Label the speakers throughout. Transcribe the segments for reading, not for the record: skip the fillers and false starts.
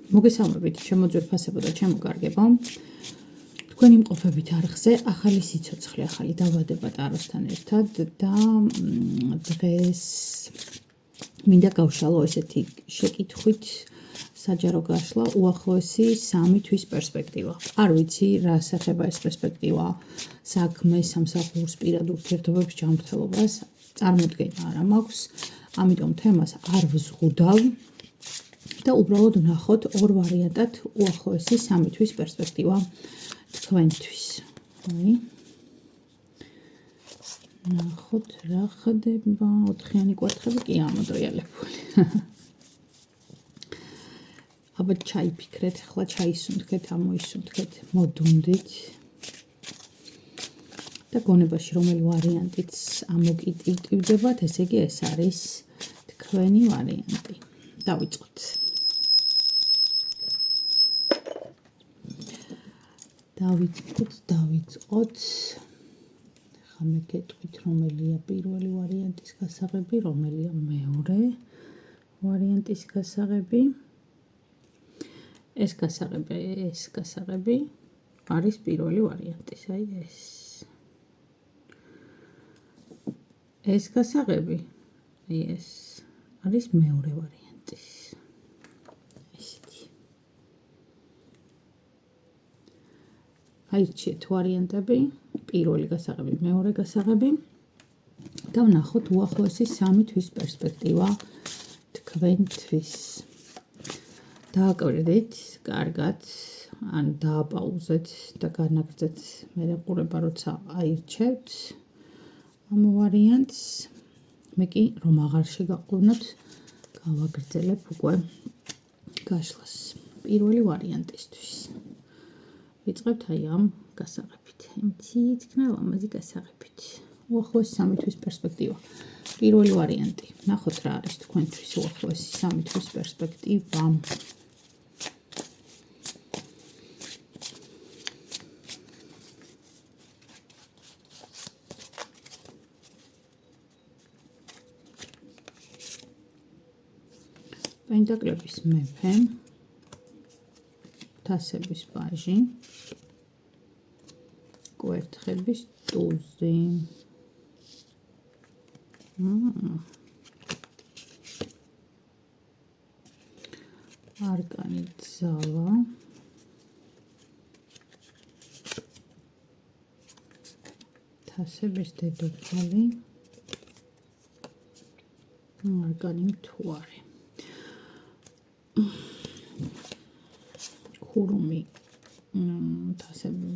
Speaker 1: მოგესალმებით, ჩემო ძვირფასებო და ჩემო კარგებო. თქვენ იმყოფებით არხზე ახალი სიცოცხლე, ახალი დაავადება ტაროსთან ერთად და დღეს მინდა გავშალო ესეთი შეკითხვით საჯარო გაშლა უახლოესი 3 თვის პერსპექტივა. არ ვიცი რა ასახება ეს პერსპექტივა საქმე, სამსახურს, პირად ურთიერთობებს, ჯანმრთელობას, წარმოდგენა არ მაქვს, ამიტომ თემას არ ვზღუდავ. და უბრალოდ ვნახოთ ორ ვარიანტად უახლოესი 3 თვის პერსპექტივა თქვენთვის. ნახოთ რა ხდება, 4-იანი კვერთხები კი ამოდრიალებული. აბა ჩაიფიქრეთ, ახლა ჩაისუნთქეთ, ამოისუნთქეთ, მოდუნდით. და გონებაში რომელი ვარიანტიც ამოკიტივდებათ, ესე იგი ეს არის თქვენი ვარიანტი. დავიწყოთ. დავიწყოთ. ხა მე გეტყვით რომელია პირველი ვარიანტის გასაღები, რომელია მეორე ვარიანტის გასაღები. ეს გასაღები არის პირველი ვარიანტის, აი ეს. ეს გასაღები, აი ეს არის მეორე ვარიანტის. აირჩიეთ ვარიანტები, პირველი გასაღები, მეორე გასაღები და ვნახოთ უახლოესი 3 თვის პერსპექტივა თქვენთვის. დააკვირდით, კარგად, ან დააპაუზეთ და განაგრძეთ მერე ყურება, როცა აირჩევთ ამ ვარიანტს. მე კი რომ აღარ შეგაყოვნოთ, გავაგრძელებ უკვე გაშლას პირველი ვარიანტისთვის. ვიწყებთ აი ამ გასაღებით. თითქმის ლამაზი გასაღებით. უახლოესი 3 თვის პერსპექტივა. პირველი ვარიანტი. ნახოთ რა არის თქვენთვის უახლოესი 3 თვის პერსპექტივა. პენტაკლების მეფე, თასების პაჟი, კვერთხების ტუზი. არკანი ძალა. თასების დედოფალი. არკანი მთვარე. ხურუმი თასები.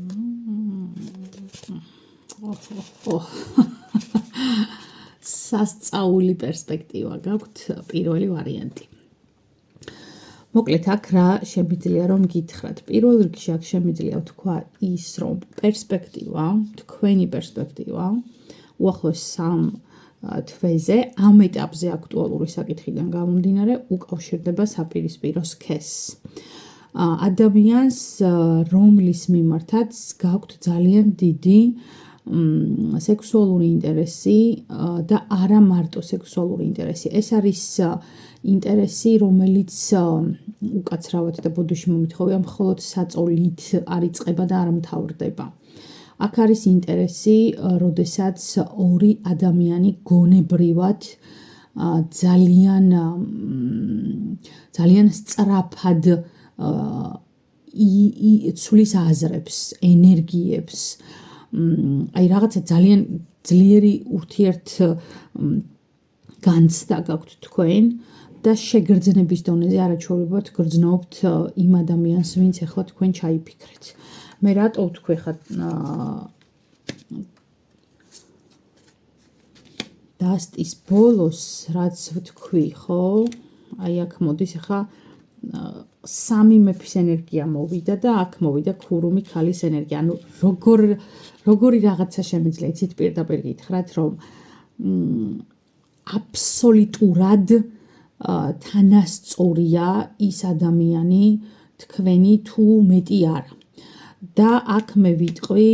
Speaker 1: სასწაული პერსპექტივა გაქვთ პირველი ვარიანტი. მოკლედ აქ რა შემიძლია რომ გითხრათ. პირველ რიგში აქ შემიძლია ვთქვა ის რომ პერსპექტივა, თქვენი პერსპექტივა უახლოეს 3 თვეზე ამ ეტაპზე აქტუალური საკითხიდან გამომდინარე უკავშირდება საპირისპირო სქესს. ადამიანს რომლის მიმართაც გაქვთ ძალიან დიდი სექსუალური ინტერესი და არა მარტო სექსუალური ინტერესი. ეს არის ინტერესი, რომელიც უკაცრავად და ბოდიში მომითხოვია მხოლოდ საწოლით არ იწყება და არ მთავრდება. აქ არის ინტერესი, როდესაც ორი ადამიანი გონებრივად ძალიან სწრაფად ცვლის აზრებს, ენერგიებს, აი რაღაცა ძალიან ძლიერი ურთიერთგანცდა გაქვთ თქვენ და შეგრძნების დონეზე არაჩვეულებრივად გრძნობთ იმ ადამიანს, ვინც ახლა თქვენ ჩაიფიქრეთ. მე რატო ვთქვი ხა დასტის ბოლოს რაც ვთქვი, ხო? აი აქ მოდის ახლა 3 მეფის ენერგია მოვიდა და აქ მოვიდა ქურუმი ქალის ენერგია. ანუ როგორი რაღაცა შემიძლია იცით პირდაპირ გითხრათ, რომ აბსოლუტურად თანასწორია ის ადამიანი თქვენი თუ მეტი არა. და აქ მე ვიტყვი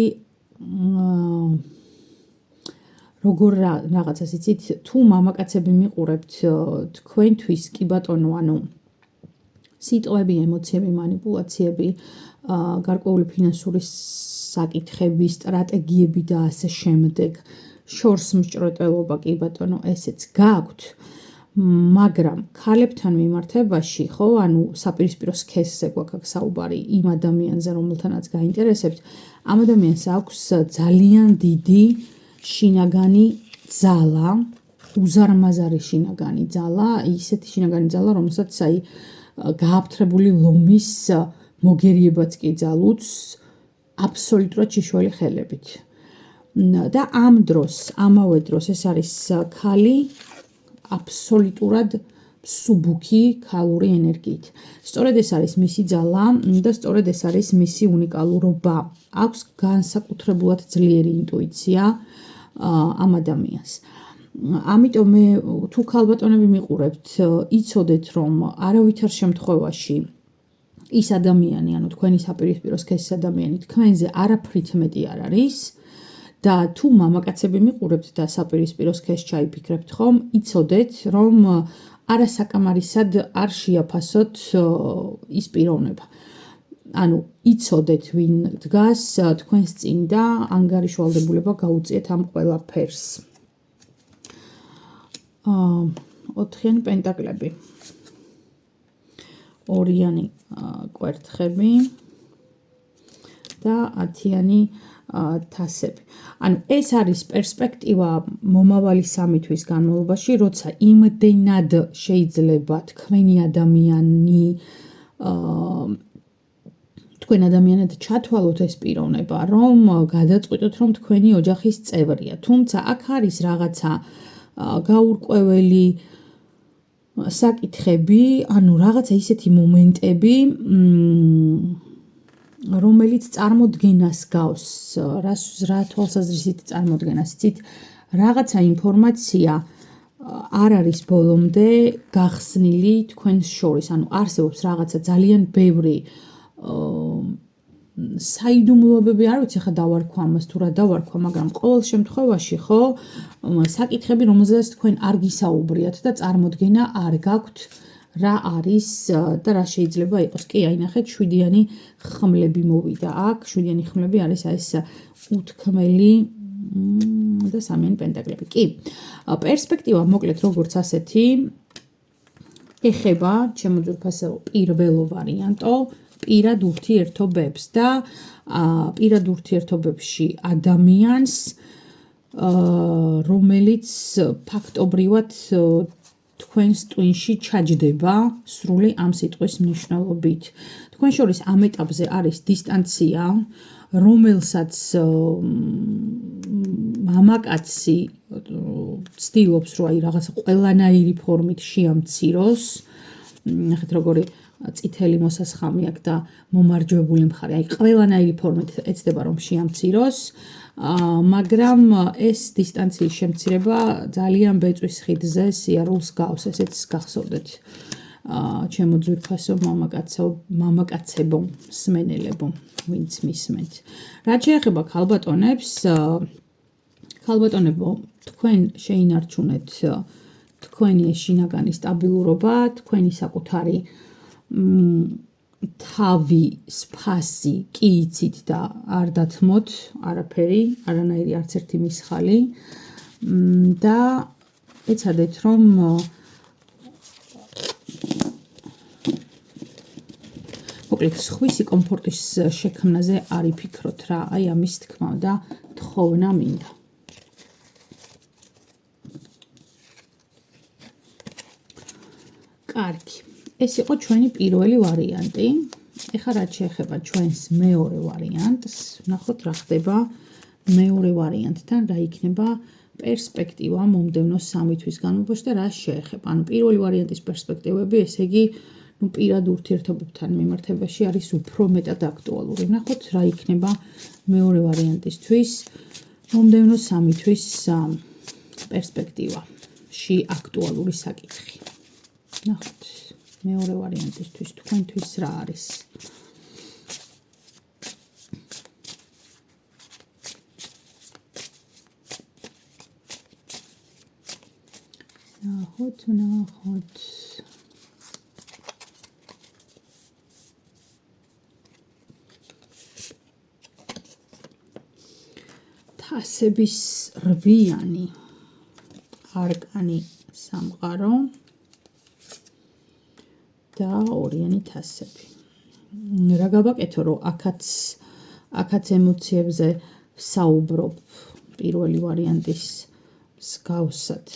Speaker 1: როგორ რაღაცას იცით, თუ მამაკაცები მიყურებთ თქვენთვის, კი ბატონო, ანუ სიტყვები, ემოციები, манипуляციები, გარკვეული ფინანსური საკითხები, სტრატეგიები და ასე შემდეგ. შორს მსჭრეტელობა კი ბატონო, ესეც გაქვთ. მაგრამ ქალებთან მიმართებაში, ხო, ანუ საპირისპირო სქესზე გვაქვს საუბარი იმ ადამიანზე, რომელთანაც გაინტერესებთ, ამ ადამიანს აქვს ძალიან დიდი შინაგანი ძალა, უზარმაზარი შინაგანი ძალა, ისეთი შინაგანი ძალა, რომელსაც გააფთრებული ლომის მოგერიებაც კი ძალუძს აბსოლუტურად შიშველი ხელებით. და ამ დროს, ამავე დროს ეს არის ქალი აბსოლუტურად მსუბუქი ქალური ენერგიით. სწორედ ეს არის მისი ძალა და სწორედ ეს არის მისი უნიკალურობა. აქვს განსაკუთრებულად ძლიერი ინტუიცია ამ ადამიანს. ამიტომ მე თუ ქალბატონები მიყურებთ, იცოდეთ რომ არავითარ შემთხვევაში ის ადამიანი, ანუ თქვენი საპირისპირო სქესის ადამიანი თქვენზე არაფრით მეტი არ არის და თუ მამაკაცები მიყურებთ და საპირისპირო სქესს ჩაიფიქრებთ ხომ, იცოდეთ რომ არასაკამარისად არ შეაფასოთ ის პიროვნება. ანუ იცოდეთ ვინ დგას თქვენს წინ და ანგარიშვალდებულება გაუწიეთ ამ ყველაფერს. 4-იანი პენტაკლები, 2-იანი კვერთხები და 10-იანი თასები. ანუ ეს არის პერსპექტივა მომავალი 3 თვის განმავლობაში, როცა იმდენად შეიძლება თქვენი ადამიანი თქვენ ადამიანად ჩათვალოთ ეს პიროვნება, რომ გადაწყვიტოთ, რომ თქვენი ოჯახის წევრია. თუმცა აქ არის რაღაცა გაურკვეველი საკითხები, ანუ რაღაცა ისეთი მომენტები, რომელიც წარმოდგენას გავს, რა თვალსაზრისით წარმოდგენას იცით, რაღაცა ინფორმაცია არ არის ბოლომდე გახსნილი თქვენს შორის, ანუ არსებობს რაღაცა ძალიან ბევრი საიდუმლოებები, არ ვიცი ხა დავარქვა ამას თუ რა დავარქვა, მაგრამ ყოველ შემთხვევაში ხო საკითხები, რომელზეც თქვენ არ გისაუბრიათ და წარმოდგენა არ გაქვთ რა არის და რა შეიძლება იყოს. კი, აი ნახეთ, 7-იანი ხმლები მოვიდა აქ, 7-იანი ხმლები არის ეს უთქმელი და 3-იანი პენტაკლები. კი, პერსპექტივა მოკლედ როგორც ასეთი ეხება ჩემო ძვირფასეო პირველო ვარიანტო, პირად ურთიერთობებს და პირად ურთიერთობებში ადამიანს, რომელიც ფაქტობრივად თქვენს ტვინში ჩაჯდება სრული ამ სიტყვის მნიშვნელობით. თქვენ შორის ამ ეტაპზე არის დისტანცია, რომელსაც მამაკაცი ცდილობს, რომ აი რაღაცა ყველანაირი ფორმით შეამციროს. ნახეთ როგორი წითელი მოსასხამი აქვს და მომარჯვებული მხარე, აი ყველანაირი ფორმით ეცდება რომ შეამციროს, მაგრამ ეს დისტანციის შემცირება ძალიან ბეწვის ხიდზე სიარულს გავს, ესეც გახსოვდეთ. ჩემო ძვირფასო მამაკაცებო, მსმენელებო, ვინც მისმენთ. რაც შეეხება ქალბატონებს, ქალბატონებო, თქვენ შეინარჩუნეთ თქვენი შინაგანი სტაბილურობა, თქვენი საკუთარი თავი, სფასი კი იცით და არ დათმოთ არაფერი, არანაირი არც ერთი მისხალი და ეცადეთ რომ მოკლედ სხვისი კომფორტის შექმნაზე არ იფიქროთ რა, აი ამის თქმა და თხოვნა მინდა. კარგი. ეს იყო ჩვენი პირველი ვარიანტი. ეხლა რაც შეეხება ჩვენს მეორე ვარიანტს, ნახოთ რა ხდება მეორე ვარიანტთან, რა იქნება პერსპექტივა მომდევნო 3 თვის განმავლობაში და რა შეეხება. ანუ პირველი ვარიანტის პერსპექტივები, ესე იგი, პირად ურთიერთობებთან მიმართებაში არის უფრო მეტად აქტუალური. ნახოთ რა იქნება მეორე ვარიანტისთვის მომდევნო 3 თვის პერსპექტივაში აქტუალური საკითხი. ნახოთ მეორე ვარიანტისთვის თქვენთვის რა არის. ნახოთ. თასების რვიანი, არკანი სამყარო და ორიანი თასები. რა გავაკეთო, რომ აქაც ემოციებზე საუბრობ პირველი ვარიანტის მსგავსად.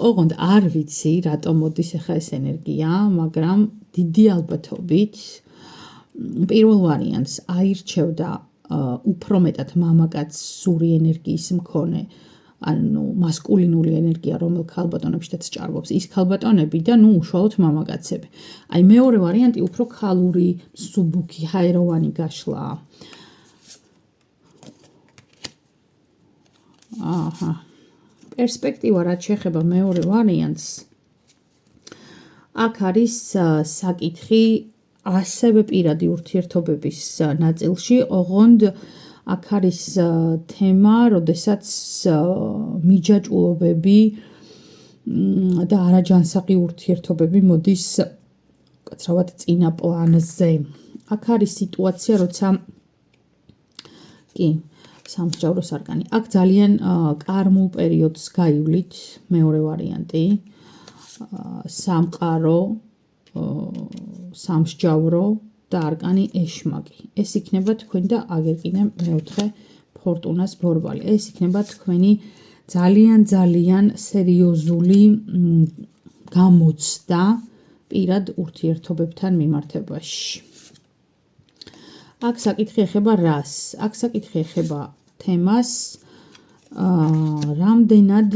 Speaker 1: ოღონდ არ ვიცი, რატომ მოდის ახლა ეს ენერგია, მაგრამ დიდი ალბათობით პირველ ვარიანტს აირჩევდა უფრო მეტად მამაკაცური ენერგიის მქონე, ანუ მასკულინური ენერგია, რომელ ქალბატონებშიც ჭარბობს ის ქალბატონები და უშუალოდ მამაკაცები. აი მეორე ვარიანტი უფრო ქალური, მსუბუქი, ჰაეროვანი გაშლაა. პერსპექტივა რაც შეეხება მეორე ვარიანტს, აქ არის საკითხი ასევე პირადი ურთიერთობების ნაწილში, ოღონდ აქ არის თემა, როდესაც მიჯაჭვულობები და არაჯანსაღი ურთიერთობები მოდის კაცრავად წინა პლანზე. აქ არის სიტუაცია, როცა სამსჯავროს არკანი. აქ ძალიან კარმულ პერიოდს გაივლით, მეორე ვარიანტი. სამყარო, სამსჯავრო და არკანი ეშმაკი. ეს იქნება თქვენი და აგერკინე მეოთხე ფორტუნას ბორბალი. ეს იქნება თქვენი ძალიან სერიოზული გამოცდა პირად ურთიერთობებთან მიმართებაში. აქ საკითხი ეხება რას? აქ საკითხი ეხება თემას, რამდენად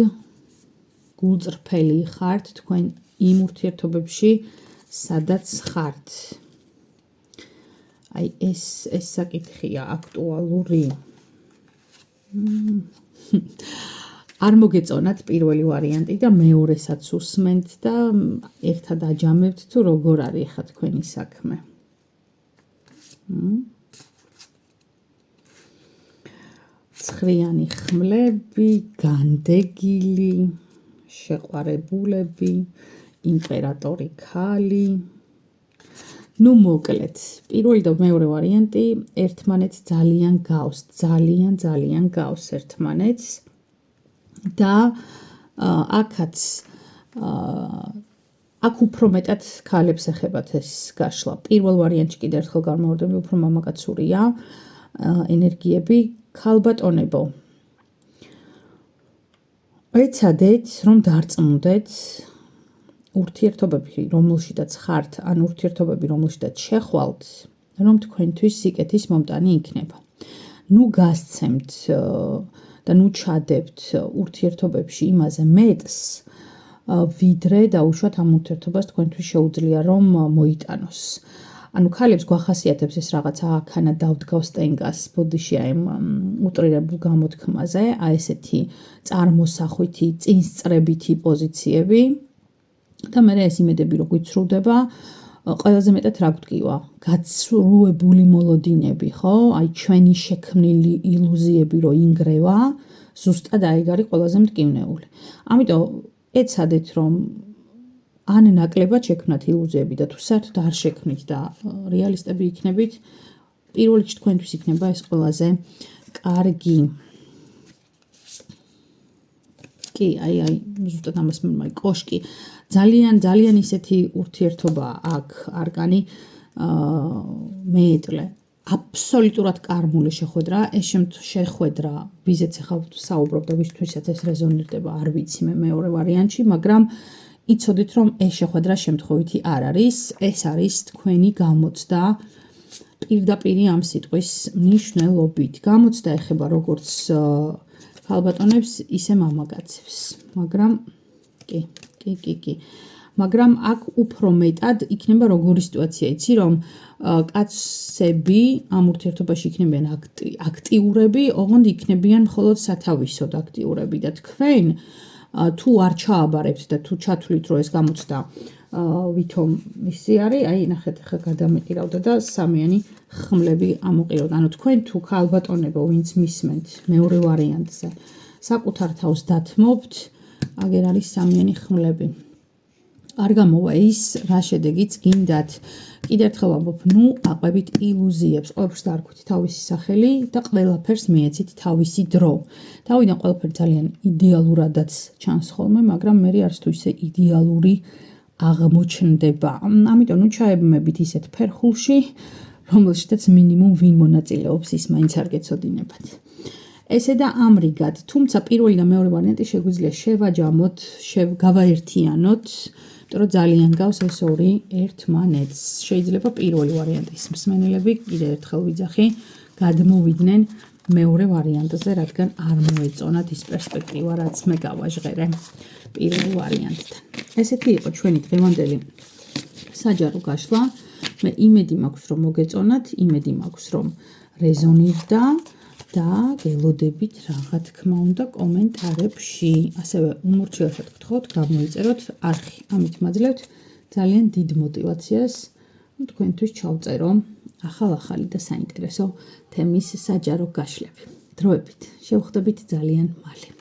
Speaker 1: გულწრფელი ხართ თქვენ იმ ურთიერთობებში, სადაც ხართ. აი ეს საკითხია აქტუალური. არ მოგეწონათ პირველი ვარიანტი და მეორესაც უსმენთ და ერთად აჯამებთ თუ როგორ არის ხა თქვენი საქმე. ცხრიანი ხმლები, განდეგილი, შეყვარებულები, იმპერატორი ქალი. ნუ მოკლედ, პირველი და მეორე ვარიანტი ერთმანეთს ძალიან გავს, ძალიან გავს ერთმანეთს და აქაც აქ უფრო მეტად ქალებს ეხებათ ეს გაშლა. პირველ ვარიანტში კიდევ ერთხელ გამოვარდები, უფრო მამაკაცურია ენერგიები. ქალბატონებო, ეცადეთ, რომ დარწმუნდეთ ურთიერთობები, რომელშიდაც ხართ, ან ურთიერთობები, რომელშიდაც შეხვალთ, რომ თქვენთვის სიკეთის მომტანი იქნება. ნუ გასცემთ და ნუ ჩადებთ ურთიერთობებში იმაზე მეტს, ვიდრე დაუშვათ ამ ურთიერთობას თქვენთვის შეუძლია რომ მოიტანოს. ანუ ქალებს გვახასიათებს ეს რაღაცა აქანა დავდგავს ტენგას ბოდიში აი უტრირებულ გამოთქმაზე, აი ესეთი წარმოსახვითი, წინსწრებითი პოზიციები და მე ეს იმედები რო გვიცრუდება, ყველაზე მეტად რა გვტკივა? გაცრუებული მოლოდინები, ხო? აი ჩვენი შექმნილი ილუზიები რო ინგრევა, ზუსტად აი ეგ არის ყველაზე მტკივნეული. ამიტომ ეცადეთ რომ ან ნაკლებად შექმნათ ილუზიები და თუ საერთოდ არ შექმნით და რეალისტები იქნებით, პირველ რიგში თქვენთვის იქნება ეს ყველაზე კარგი. კი, აი ზუსტად ამას მე კოშკი ძალიან ისეთი ურთიერთობა აქ არკანი მეეტლე. აბსოლუტურად კარმული შეხვედრა, ეს შეხვედრა, ვიზეც ახლა საუბრობ და ვისთვისაც ეს რეზონირდება, არ ვიცი მე მეორე ვარიანტში, მაგრამ იცოდით რომ ეს შეხვედრა შემთხვევითი არ არის, ეს არის თქვენი გამოცდა პირდაპირ ამ სიტყვის მნიშვნელობით. გამოცდა ეხება როგორც ქალბატონებს, ისე მამაკაცებს. მაგრამ მაგრამ აქ უფრო მეტად იქნება როგორი სიტუაცია, იცი რომ კაცები ამ ურთიერთობაში იქნებიან აქტიურები, ოღონდ იქნებიან მხოლოდ სათავისოდ აქტიურები და თქვენ თუ არ ჩააბარებთ და თუ ჩათვლით რომ ეს გამოცდა ვითომ ისი არის, აი ნახეთ ხა გადამეყირავდა და სამიანი ხმლები ამოყირავდა. ანუ თქვენ თუ ქალბატონებო, ვინც მისმენთ მეორე ვარიანტზე, საკუთარ თავს დათმობთ, აგერ არის სამიანი ხმლები. არ გამოვა ის, რა შედეგიც გინდათ. კიდევ ერთხელ ვამბობ, აყვებით ილუზიებს, ყველაფერს დაარქვით თავისი სახელი და ყველაფერს მიეცით თავისი დრო. თავიდან ყველაფერი ძალიან იდეალურადაც ჩანს ხოლმე, მაგრამ მე არც თუ ისე იდეალური აღმოჩნდება. ამიტომ ჩაებმებით ისეთ ფერხულში, რომელშიც მინიმუმ ვინ მონაწილეობს, ის მაინც არ გეცოდინებათ. ესე და ამრიგად, თუმცა პირველი და მეორე ვარიანტი შეგვიძლია შევაჯამოთ, გავაერთიანოთ, იმიტომ რომ ძალიან გავს ეს ორი ერთმანეთს. შეიძლება პირველი ვარიანტის მსმენელები კიდევ ერთხელ ვიძახი, გადმოვიდნენ მეორე ვარიანტზე, რადგან არ მოეწონათ ის პერსპექტივა, რაც მე გავაჟღერე პირველ ვარიანტთან. ესეთი იყო ჩვენი დღევანდელი საჯარო გაშლა. მე იმედი მაქვს, რომ მოგეწონათ, იმედი მაქვს, რომ რეზონირდა და გელოდებით რა თქმა უნდა კომენტარებში. ასევე უმორჩილესად გთხოვთ, გამოიწეროთ არხი. ამით მაძლევთ ძალიან დიდ мотивაციას თქვენთვის ჩავწერო ახალი და საინტერესო თემის საჯარო გაშლები. დროებით შევხვდებით ძალიან მალე.